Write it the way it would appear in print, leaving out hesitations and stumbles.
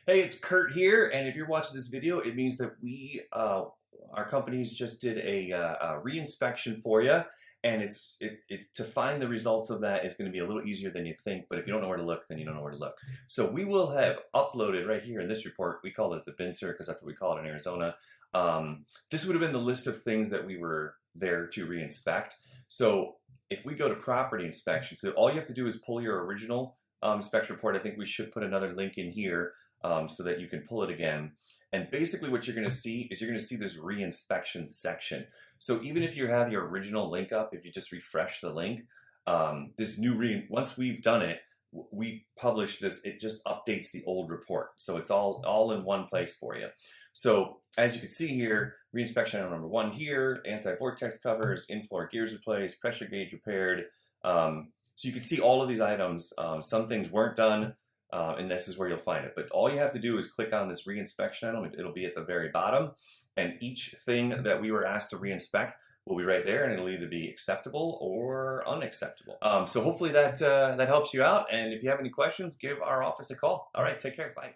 Hey, it's Kurt here, and if you're watching this video, it means that our companies just did a re-inspection for you, and it's to find the results of that is going to be a little easier than you think. But if you don't know where to look, then you don't know where to look. So we will have uploaded right here in this report. We call it the BINSER because that's what we call it in Arizona. This would have been the list of things that we were there to re-inspect. So if we go to property inspection, so all you have to do is pull your original inspection report. I think we should put another link in here so that you can pull it again. And basically what you're going to see is you're going to see this re-inspection section. So even if you have your original link up, if you just refresh the link, once we've done it, we publish this, it just updates the old report. So it's all in one place for you. So as you can see here, re-inspection item number 1 here, anti-vortex covers, in-floor gears replaced, pressure gauge repaired. So you can see all of these items. Some things weren't done. And this is where you'll find it. But all you have to do is click on this re-inspection item. It'll be at the very bottom. And each thing that we were asked to re-inspect will be right there, and it'll either be acceptable or unacceptable. So hopefully that helps you out. And if you have any questions, give our office a call. All right, take care. Bye.